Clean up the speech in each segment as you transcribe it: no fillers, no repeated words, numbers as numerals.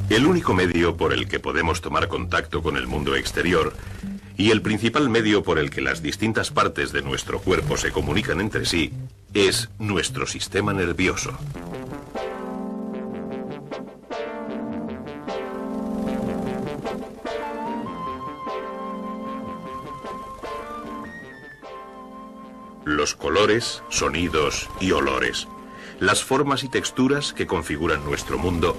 El único medio por el que podemos tomar contacto con el mundo exterior y el principal medio por el que las distintas partes de nuestro cuerpo se comunican entre sí es nuestro sistema nervioso. Los colores, sonidos y olores, las formas y texturas que configuran nuestro mundo,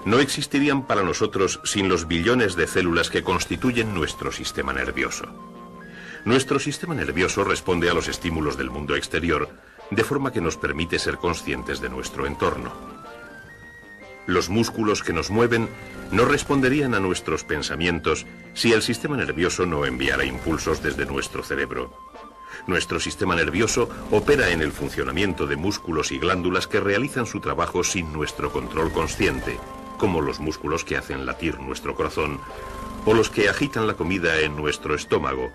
no existirían para nosotros sin los billones de células que constituyen nuestro sistema nervioso. Nuestro sistema nervioso responde a los estímulos del mundo exterior, de forma que nos permite ser conscientes de nuestro entorno. Los músculos que nos mueven no responderían a nuestros pensamientos si el sistema nervioso no enviara impulsos desde nuestro cerebro. Nuestro sistema nervioso opera en el funcionamiento de músculos y glándulas que realizan su trabajo sin nuestro control consciente, como los músculos que hacen latir nuestro corazón, o los que agitan la comida en nuestro estómago,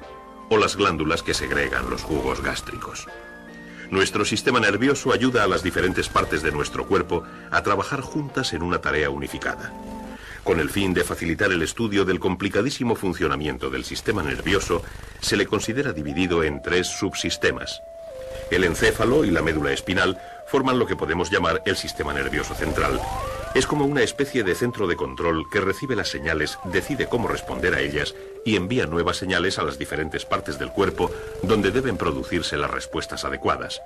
o las glándulas que segregan los jugos gástricos. Nuestro sistema nervioso ayuda a las diferentes partes de nuestro cuerpo a trabajar juntas en una tarea unificada. Con el fin de facilitar el estudio del complicadísimo funcionamiento del sistema nervioso, se le considera dividido en 3 subsistemas. El encéfalo y la médula espinal forman lo que podemos llamar el sistema nervioso central. Es como una especie de centro de control que recibe las señales, decide cómo responder a ellas y envía nuevas señales a las diferentes partes del cuerpo donde deben producirse las respuestas adecuadas.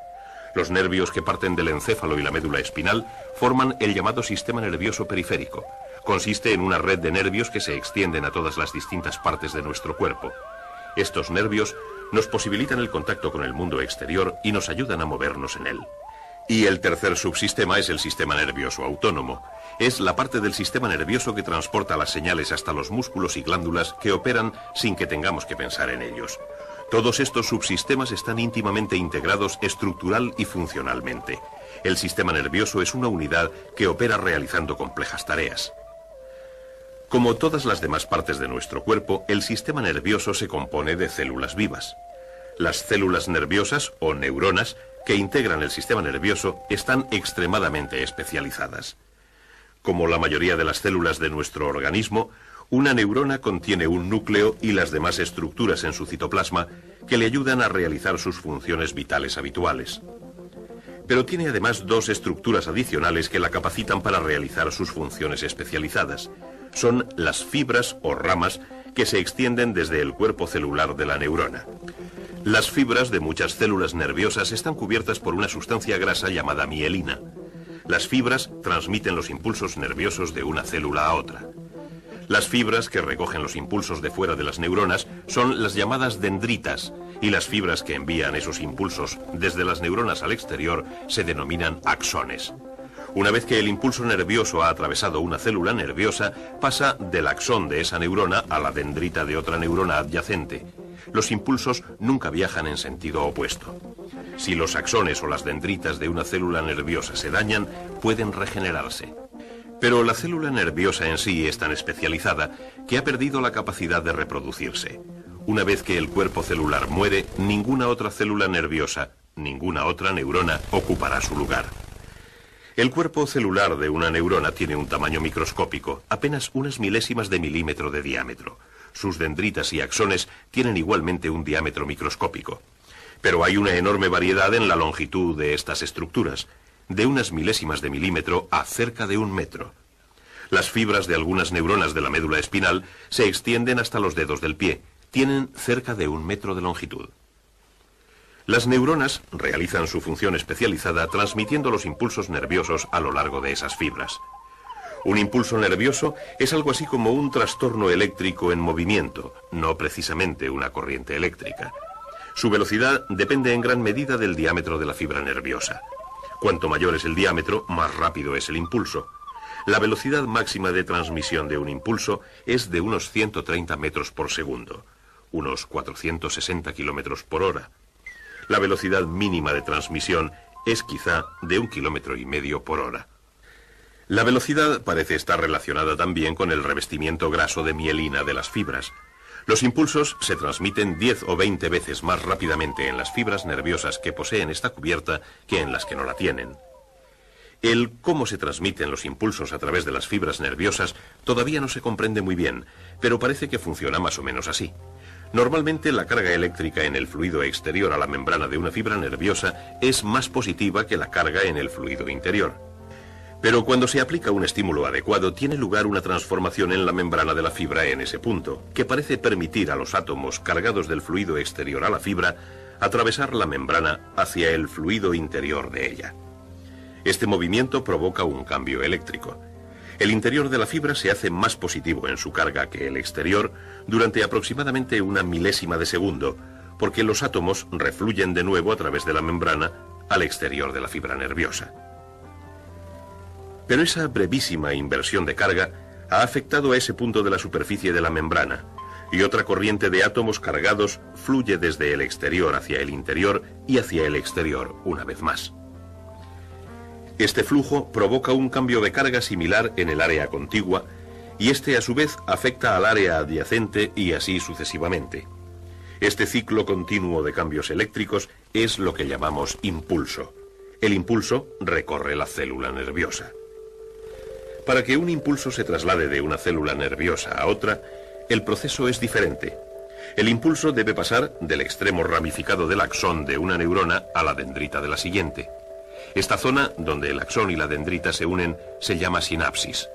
Los nervios que parten del encéfalo y la médula espinal forman el llamado sistema nervioso periférico. Consiste en una red de nervios que se extienden a todas las distintas partes de nuestro cuerpo. Estos nervios nos posibilitan el contacto con el mundo exterior y nos ayudan a movernos en él. Y el tercer subsistema es el sistema nervioso autónomo. Es la parte del sistema nervioso que transporta las señales hasta los músculos y glándulas que operan sin que tengamos que pensar en ellos. Todos estos subsistemas están íntimamente integrados estructural y funcionalmente. El sistema nervioso es una unidad que opera realizando complejas tareas. Como todas las demás partes de nuestro cuerpo, el sistema nervioso se compone de células vivas. Las células nerviosas o neuronas que integran el sistema nervioso están extremadamente especializadas. Como la mayoría de las células de nuestro organismo, una neurona contiene un núcleo y las demás estructuras en su citoplasma que le ayudan a realizar sus funciones vitales habituales. Pero tiene además 2 estructuras adicionales que la capacitan para realizar sus funciones especializadas. Son las fibras o ramas que se extienden desde el cuerpo celular de la neurona. Las fibras de muchas células nerviosas están cubiertas por una sustancia grasa llamada mielina. Las fibras transmiten los impulsos nerviosos de una célula a otra. Las fibras que recogen los impulsos de fuera de las neuronas son las llamadas dendritas, y las fibras que envían esos impulsos desde las neuronas al exterior se denominan axones. Una vez que el impulso nervioso ha atravesado una célula nerviosa, pasa del axón de esa neurona a la dendrita de otra neurona adyacente. Los impulsos nunca viajan en sentido opuesto. Si los axones o las dendritas de una célula nerviosa se dañan, pueden regenerarse. Pero la célula nerviosa en sí es tan especializada que ha perdido la capacidad de reproducirse. Una vez que el cuerpo celular muere, ninguna otra célula nerviosa, ninguna otra neurona ocupará su lugar. El cuerpo celular de una neurona tiene un tamaño microscópico, apenas unas milésimas de milímetro de diámetro. Sus dendritas y axones tienen igualmente un diámetro microscópico. Pero hay una enorme variedad en la longitud de estas estructuras, de unas milésimas de milímetro a cerca de 1 metro. Las fibras de algunas neuronas de la médula espinal se extienden hasta los dedos del pie. Tienen cerca de 1 metro de longitud. Las neuronas realizan su función especializada transmitiendo los impulsos nerviosos a lo largo de esas fibras. Un impulso nervioso es algo así como un trastorno eléctrico en movimiento, no precisamente una corriente eléctrica. Su velocidad depende en gran medida del diámetro de la fibra nerviosa. Cuanto mayor es el diámetro, más rápido es el impulso. La velocidad máxima de transmisión de un impulso es de unos 130 metros por segundo, unos 460 kilómetros por hora. La velocidad mínima de transmisión es quizá de 1,5 kilómetros por hora. La velocidad parece estar relacionada también con el revestimiento graso de mielina de las fibras. Los impulsos se transmiten 10 o 20 veces más rápidamente en las fibras nerviosas que poseen esta cubierta que en las que no la tienen. El cómo se transmiten los impulsos a través de las fibras nerviosas todavía no se comprende muy bien, pero parece que funciona más o menos así. Normalmente la carga eléctrica en el fluido exterior a la membrana de una fibra nerviosa es más positiva que la carga en el fluido interior. Pero cuando se aplica un estímulo adecuado, tiene lugar una transformación en la membrana de la fibra en ese punto, que parece permitir a los átomos cargados del fluido exterior a la fibra atravesar la membrana hacia el fluido interior de ella. Este movimiento provoca un cambio eléctrico. El interior de la fibra se hace más positivo en su carga que el exterior durante aproximadamente una milésima de segundo, porque los átomos refluyen de nuevo a través de la membrana al exterior de la fibra nerviosa. Pero esa brevísima inversión de carga ha afectado a ese punto de la superficie de la membrana, y otra corriente de átomos cargados fluye desde el exterior hacia el interior y hacia el exterior una vez más. Este flujo provoca un cambio de carga similar en el área contigua, y este a su vez afecta al área adyacente y así sucesivamente. Este ciclo continuo de cambios eléctricos es lo que llamamos impulso. El impulso recorre la célula nerviosa. Para que un impulso se traslade de una célula nerviosa a otra, el proceso es diferente. El impulso debe pasar del extremo ramificado del axón de una neurona a la dendrita de la siguiente. Esta zona, donde el axón y la dendrita se unen, se llama sinapsis.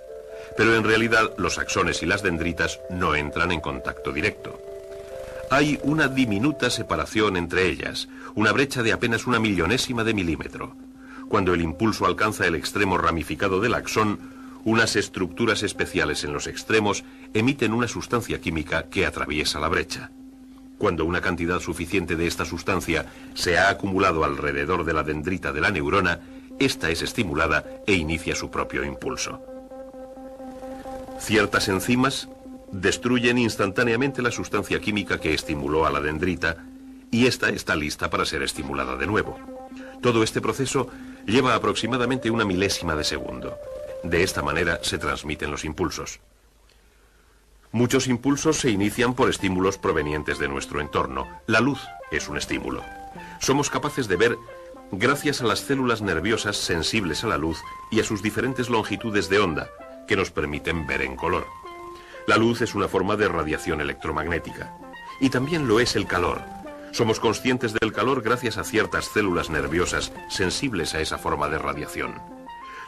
Pero en realidad los axones y las dendritas no entran en contacto directo. Hay una diminuta separación entre ellas, una brecha de apenas 1/1000ª de milímetro. Cuando el impulso alcanza el extremo ramificado del axón, unas estructuras especiales en los extremos emiten una sustancia química que atraviesa la brecha. Cuando una cantidad suficiente de esta sustancia se ha acumulado alrededor de la dendrita de la neurona, esta es estimulada e inicia su propio impulso. Ciertas enzimas destruyen instantáneamente la sustancia química que estimuló a la dendrita y esta está lista para ser estimulada de nuevo. Todo este proceso lleva aproximadamente 1/1000ª de segundo. De esta manera se transmiten los impulsos. Muchos impulsos se inician por estímulos provenientes de nuestro entorno. La luz es un estímulo. Somos capaces de ver gracias a las células nerviosas sensibles a la luz y a sus diferentes longitudes de onda, que nos permiten ver en color. La luz es una forma de radiación electromagnética. Y también lo es el calor. Somos conscientes del calor gracias a ciertas células nerviosas sensibles a esa forma de radiación.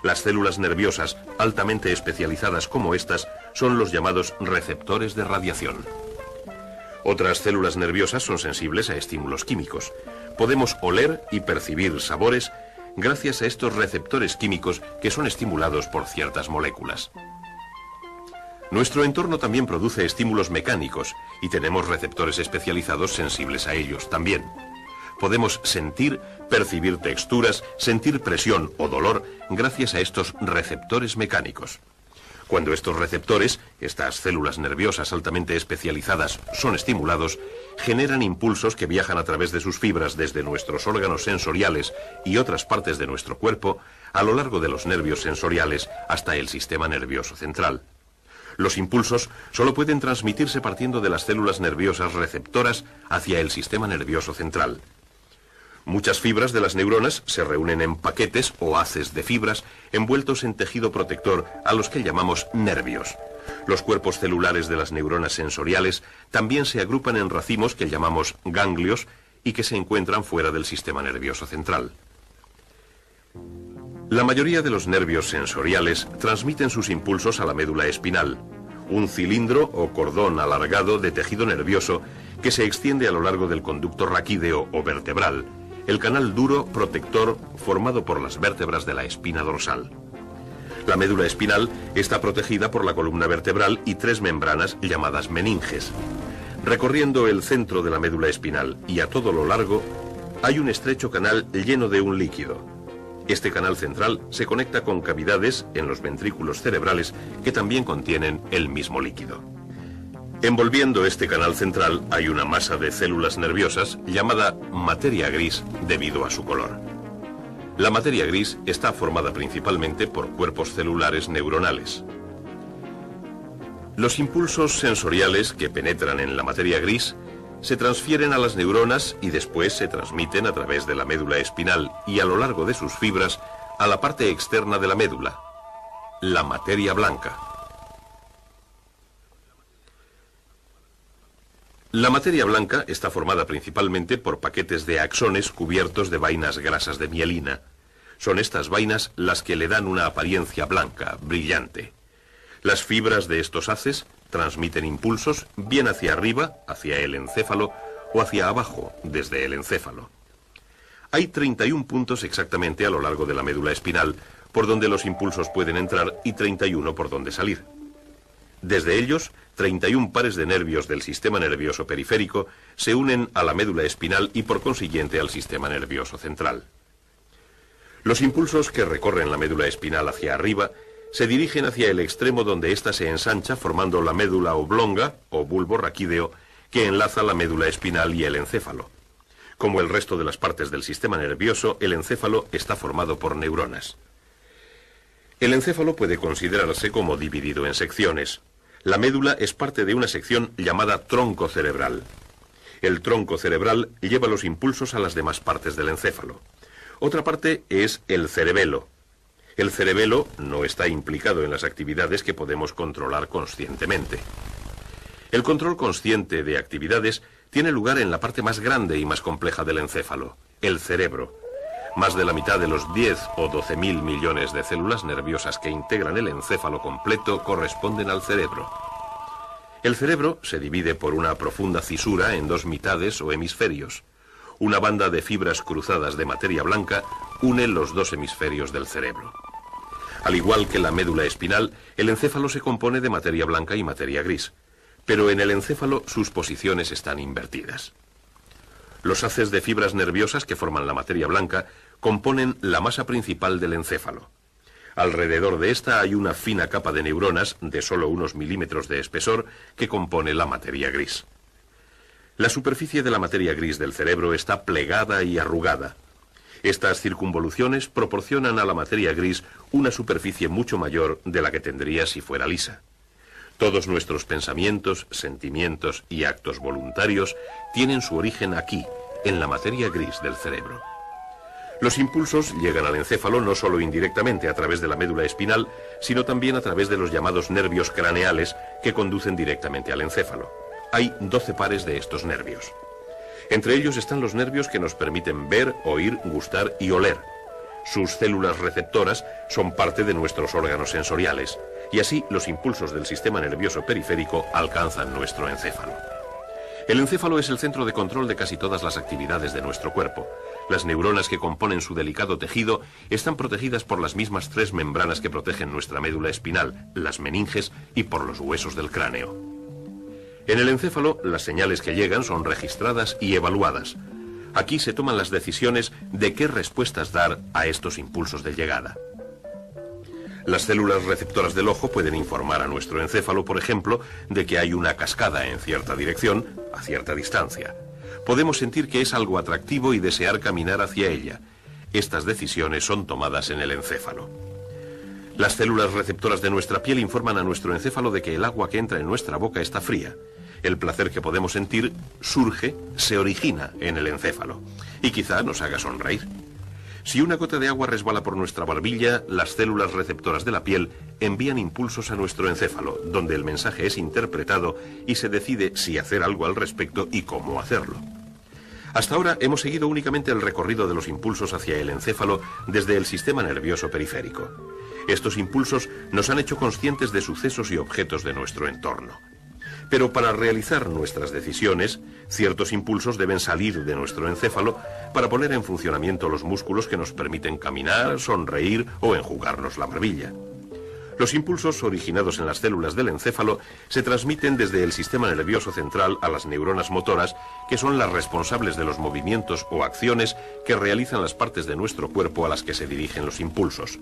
Las células nerviosas altamente especializadas como estas son los llamados receptores de radiación. Otras células nerviosas son sensibles a estímulos químicos. Podemos oler y percibir sabores gracias a estos receptores químicos que son estimulados por ciertas moléculas. Nuestro entorno también produce estímulos mecánicos y tenemos receptores especializados sensibles a ellos también. Podemos sentir, percibir texturas, sentir presión o dolor gracias a estos receptores mecánicos. Cuando estos receptores, estas células nerviosas altamente especializadas, son estimulados, generan impulsos que viajan a través de sus fibras desde nuestros órganos sensoriales y otras partes de nuestro cuerpo a lo largo de los nervios sensoriales hasta el sistema nervioso central. Los impulsos solo pueden transmitirse partiendo de las células nerviosas receptoras hacia el sistema nervioso central. Muchas fibras de las neuronas se reúnen en paquetes o haces de fibras envueltos en tejido protector a los que llamamos nervios. Los cuerpos celulares de las neuronas sensoriales también se agrupan en racimos que llamamos ganglios y que se encuentran fuera del sistema nervioso central. La mayoría de los nervios sensoriales transmiten sus impulsos a la médula espinal, un cilindro o cordón alargado de tejido nervioso que se extiende a lo largo del conducto raquídeo o vertebral, el canal duro protector formado por las vértebras de la espina dorsal. La médula espinal está protegida por la columna vertebral y 3 membranas llamadas meninges. Recorriendo el centro de la médula espinal y a todo lo largo, hay un estrecho canal lleno de un líquido. Este canal central se conecta con cavidades en los ventrículos cerebrales que también contienen el mismo líquido. Envolviendo este canal central hay una masa de células nerviosas llamada materia gris debido a su color. La materia gris está formada principalmente por cuerpos celulares neuronales. Los impulsos sensoriales que penetran en la materia gris se transfieren a las neuronas y después se transmiten a través de la médula espinal y a lo largo de sus fibras a la parte externa de la médula, la materia blanca. La materia blanca está formada principalmente por paquetes de axones cubiertos de vainas grasas de mielina. Son estas vainas las que le dan una apariencia blanca, brillante. Las fibras de estos haces transmiten impulsos bien hacia arriba, hacia el encéfalo, o hacia abajo, desde el encéfalo. Hay 31 puntos exactamente a lo largo de la médula espinal, por donde los impulsos pueden entrar, y 31 por donde salir. Desde ellos, 31 pares de nervios del sistema nervioso periférico se unen a la médula espinal y por consiguiente al sistema nervioso central. Los impulsos que recorren la médula espinal hacia arriba se dirigen hacia el extremo donde ésta se ensancha formando la médula oblonga o bulbo raquídeo que enlaza la médula espinal y el encéfalo. Como el resto de las partes del sistema nervioso, el encéfalo está formado por neuronas. El encéfalo puede considerarse como dividido en secciones. La médula es parte de una sección llamada tronco cerebral. El tronco cerebral lleva los impulsos a las demás partes del encéfalo. Otra parte es el cerebelo. El cerebelo no está implicado en las actividades que podemos controlar conscientemente. El control consciente de actividades tiene lugar en la parte más grande y más compleja del encéfalo, el cerebro. Más de la mitad de los 10 o 12.000 millones de células nerviosas que integran el encéfalo completo corresponden al cerebro. El cerebro se divide por una profunda fisura en dos mitades o hemisferios. Una banda de fibras cruzadas de materia blanca une los dos hemisferios del cerebro. Al igual que la médula espinal, el encéfalo se compone de materia blanca y materia gris, pero en el encéfalo sus posiciones están invertidas. Los haces de fibras nerviosas que forman la materia blanca componen la masa principal del encéfalo. Alrededor de esta hay una fina capa de neuronas de solo unos milímetros de espesor que compone la materia gris. La superficie de la materia gris del cerebro está plegada y arrugada. Estas circunvoluciones proporcionan a la materia gris una superficie mucho mayor de la que tendría si fuera lisa. Todos nuestros pensamientos, sentimientos y actos voluntarios tienen su origen aquí, en la materia gris del cerebro. Los impulsos llegan al encéfalo no solo indirectamente a través de la médula espinal, sino también a través de los llamados nervios craneales que conducen directamente al encéfalo. Hay 12 pares de estos nervios. Entre ellos están los nervios que nos permiten ver, oír, gustar y oler. Sus células receptoras son parte de nuestros órganos sensoriales, y así los impulsos del sistema nervioso periférico alcanzan nuestro encéfalo. El encéfalo es el centro de control de casi todas las actividades de nuestro cuerpo. Las neuronas que componen su delicado tejido están protegidas por las mismas 3 membranas que protegen nuestra médula espinal, las meninges y por los huesos del cráneo. En el encéfalo, las señales que llegan son registradas y evaluadas. Aquí se toman las decisiones de qué respuestas dar a estos impulsos de llegada. Las células receptoras del ojo pueden informar a nuestro encéfalo, por ejemplo, de que hay una cascada en cierta dirección, a cierta distancia. Podemos sentir que es algo atractivo y desear caminar hacia ella. Estas decisiones son tomadas en el encéfalo. Las células receptoras de nuestra piel informan a nuestro encéfalo de que el agua que entra en nuestra boca está fría. El placer que podemos sentir se origina en el encéfalo y quizá nos haga sonreír. Si una gota de agua resbala por nuestra barbilla, las células receptoras de la piel envían impulsos a nuestro encéfalo, donde el mensaje es interpretado y se decide si hacer algo al respecto y cómo hacerlo. Hasta ahora hemos seguido únicamente el recorrido de los impulsos hacia el encéfalo desde el sistema nervioso periférico. Estos impulsos nos han hecho conscientes de sucesos y objetos de nuestro entorno. Pero para realizar nuestras decisiones, ciertos impulsos deben salir de nuestro encéfalo para poner en funcionamiento los músculos que nos permiten caminar, sonreír o enjugarnos la barbilla. Los impulsos originados en las células del encéfalo se transmiten desde el sistema nervioso central a las neuronas motoras, que son las responsables de los movimientos o acciones que realizan las partes de nuestro cuerpo a las que se dirigen los impulsos.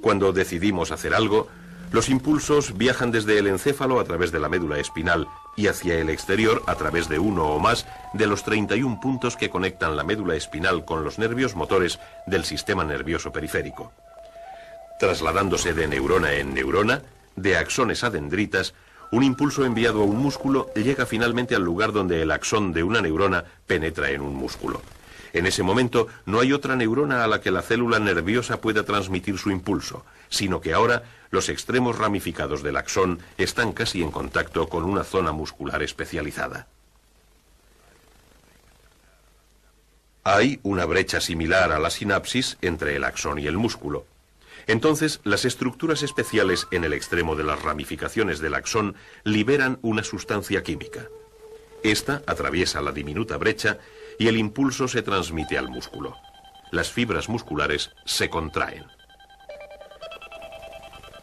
Cuando decidimos hacer algo, los impulsos viajan desde el encéfalo a través de la médula espinal y hacia el exterior a través de uno o más de los 31 puntos que conectan la médula espinal con los nervios motores del sistema nervioso periférico. Trasladándose de neurona en neurona, de axones a dendritas, un impulso enviado a un músculo llega finalmente al lugar donde el axón de una neurona penetra en un músculo. En ese momento no hay otra neurona a la que la célula nerviosa pueda transmitir su impulso, sino que ahora los extremos ramificados del axón están casi en contacto con una zona muscular especializada. Hay una brecha similar a la sinapsis entre el axón y el músculo. Entonces, las estructuras especiales en el extremo de las ramificaciones del axón liberan una sustancia química. Esta atraviesa la diminuta brecha y el impulso se transmite al músculo. Las fibras musculares se contraen.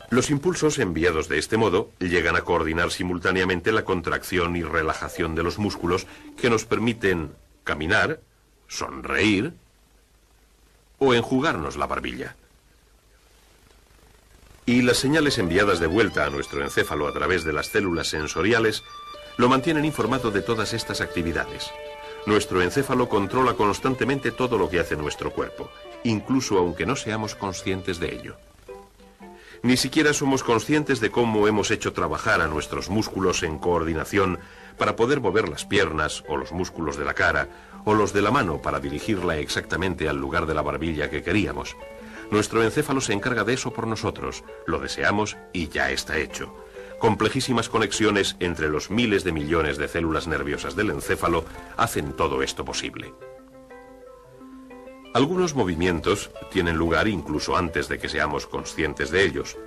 Los impulsos enviados de este modo llegan a coordinar simultáneamente la contracción y relajación de los músculos que nos permiten caminar, sonreír o enjugarnos la barbilla. Y las señales enviadas de vuelta a nuestro encéfalo a través de las células sensoriales lo mantienen informado de todas estas actividades. Nuestro encéfalo controla constantemente todo lo que hace nuestro cuerpo, incluso aunque no seamos conscientes de ello. Ni siquiera somos conscientes de cómo hemos hecho trabajar a nuestros músculos en coordinación para poder mover las piernas o los músculos de la cara o los de la mano para dirigirla exactamente al lugar de la barbilla que queríamos. Nuestro encéfalo se encarga de eso por nosotros, lo deseamos y ya está hecho. Complejísimas conexiones entre los miles de millones de células nerviosas del encéfalo hacen todo esto posible. Algunos movimientos tienen lugar incluso antes de que seamos conscientes de ellos.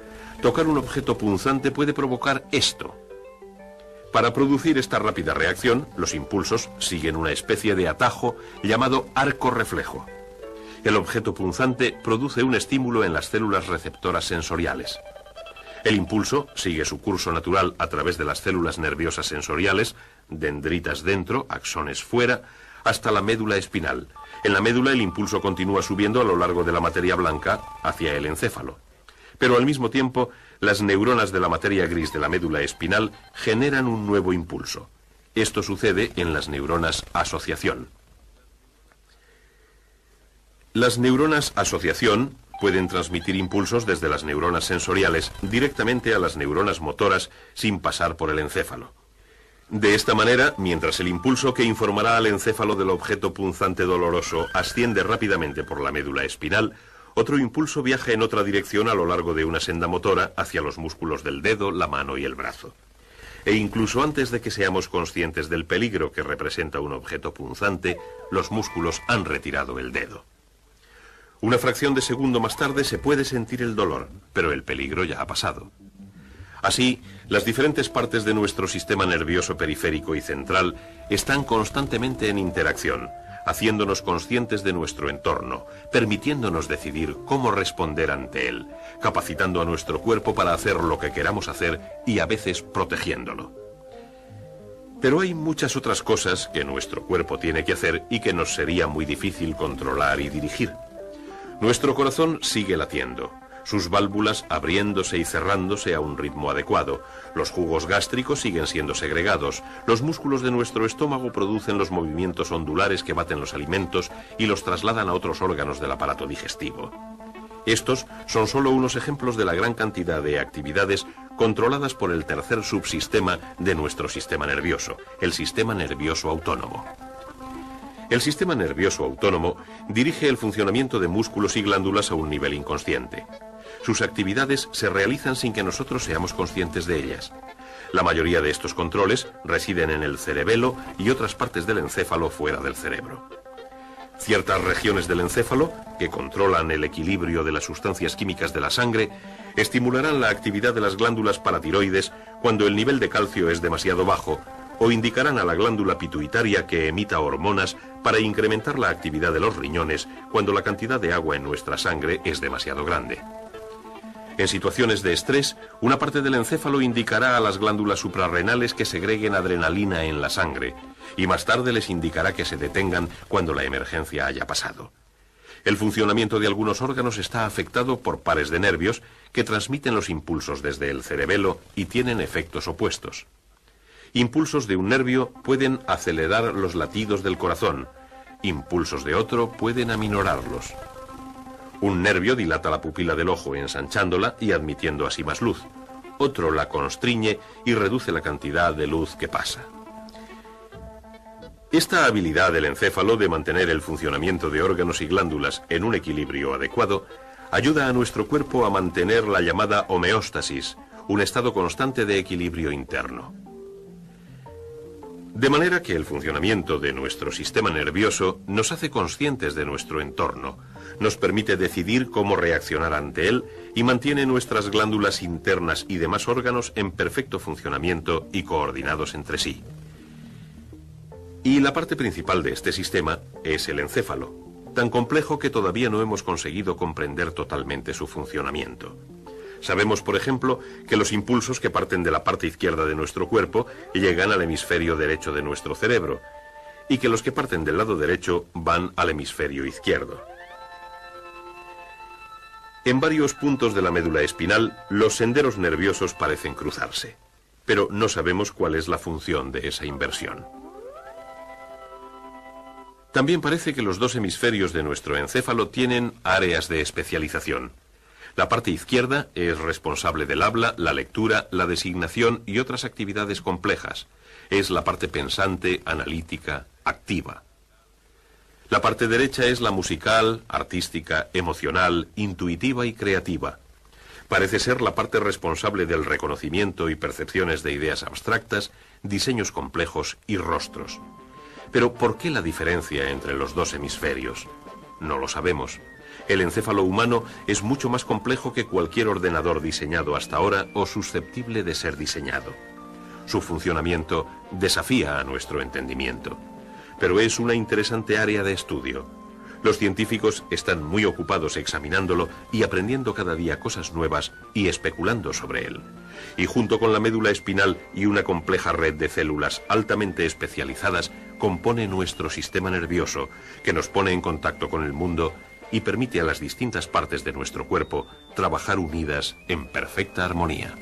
Tocar un objeto punzante puede provocar esto. Para producir esta rápida reacción, los impulsos siguen una especie de atajo llamado arco reflejo. El objeto punzante produce un estímulo en las células receptoras sensoriales. El impulso sigue su curso natural a través de las células nerviosas sensoriales, dendritas dentro, axones fuera, hasta la médula espinal. En la médula el impulso continúa subiendo a lo largo de la materia blanca hacia el encéfalo. Pero al mismo tiempo, las neuronas de la materia gris de la médula espinal generan un nuevo impulso. Esto sucede en las neuronas asociación. Las neuronas asociación pueden transmitir impulsos desde las neuronas sensoriales directamente a las neuronas motoras sin pasar por el encéfalo. De esta manera, mientras el impulso que informará al encéfalo del objeto punzante doloroso asciende rápidamente por la médula espinal, otro impulso viaja en otra dirección a lo largo de una senda motora hacia los músculos del dedo, la mano y el brazo. E incluso antes de que seamos conscientes del peligro que representa un objeto punzante, los músculos han retirado el dedo. Una fracción de segundo más tarde se puede sentir el dolor, pero el peligro ya ha pasado. Así, las diferentes partes de nuestro sistema nervioso periférico y central están constantemente en interacción, haciéndonos conscientes de nuestro entorno, permitiéndonos decidir cómo responder ante él, capacitando a nuestro cuerpo para hacer lo que queramos hacer y a veces protegiéndolo. Pero hay muchas otras cosas que nuestro cuerpo tiene que hacer y que nos sería muy difícil controlar y dirigir. Nuestro corazón sigue latiendo, sus válvulas abriéndose y cerrándose a un ritmo adecuado, los jugos gástricos siguen siendo segregados, los músculos de nuestro estómago producen los movimientos ondulares que baten los alimentos y los trasladan a otros órganos del aparato digestivo. Estos son solo unos ejemplos de la gran cantidad de actividades controladas por el tercer subsistema de nuestro sistema nervioso, el sistema nervioso autónomo. El sistema nervioso autónomo dirige el funcionamiento de músculos y glándulas a un nivel inconsciente. Sus actividades se realizan sin que nosotros seamos conscientes de ellas. La mayoría de estos controles residen en el cerebelo y otras partes del encéfalo fuera del cerebro. Ciertas regiones del encéfalo, que controlan el equilibrio de las sustancias químicas de la sangre, estimularán la actividad de las glándulas paratiroides cuando el nivel de calcio es demasiado bajo, o indicarán a la glándula pituitaria que emita hormonas para incrementar la actividad de los riñones cuando la cantidad de agua en nuestra sangre es demasiado grande. En situaciones de estrés, una parte del encéfalo indicará a las glándulas suprarrenales que segreguen adrenalina en la sangre, y más tarde les indicará que se detengan cuando la emergencia haya pasado. El funcionamiento de algunos órganos está afectado por pares de nervios que transmiten los impulsos desde el cerebelo y tienen efectos opuestos. Impulsos de un nervio pueden acelerar los latidos del corazón, impulsos de otro pueden aminorarlos. Un nervio dilata la pupila del ojo ensanchándola y admitiendo así más luz. Otro la constriñe y reduce la cantidad de luz que pasa. Esta habilidad del encéfalo de mantener el funcionamiento de órganos y glándulas en un equilibrio adecuado ayuda a nuestro cuerpo a mantener la llamada homeostasis, un estado constante de equilibrio interno. De manera que el funcionamiento de nuestro sistema nervioso nos hace conscientes de nuestro entorno, nos permite decidir cómo reaccionar ante él y mantiene nuestras glándulas internas y demás órganos en perfecto funcionamiento y coordinados entre sí. Y la parte principal de este sistema es el encéfalo, tan complejo que todavía no hemos conseguido comprender totalmente su funcionamiento. Sabemos, por ejemplo, que los impulsos que parten de la parte izquierda de nuestro cuerpo llegan al hemisferio derecho de nuestro cerebro, y que los que parten del lado derecho van al hemisferio izquierdo. En varios puntos de la médula espinal, los senderos nerviosos parecen cruzarse, pero no sabemos cuál es la función de esa inversión. También parece que los dos hemisferios de nuestro encéfalo tienen áreas de especialización. La parte izquierda es responsable del habla, la lectura, la designación y otras actividades complejas. Es la parte pensante, analítica, activa. La parte derecha es la musical, artística, emocional, intuitiva y creativa. Parece ser la parte responsable del reconocimiento y percepciones de ideas abstractas, diseños complejos y rostros. Pero ¿por qué la diferencia entre los dos hemisferios? No lo sabemos. El encéfalo humano es mucho más complejo que cualquier ordenador diseñado hasta ahora o susceptible de ser diseñado. Su funcionamiento desafía a nuestro entendimiento, pero es una interesante área de estudio. Los científicos están muy ocupados examinándolo y aprendiendo cada día cosas nuevas y especulando sobre él. Y junto con la médula espinal y una compleja red de células altamente especializadas, compone nuestro sistema nervioso, que nos pone en contacto con el mundo y permite a las distintas partes de nuestro cuerpo trabajar unidas en perfecta armonía.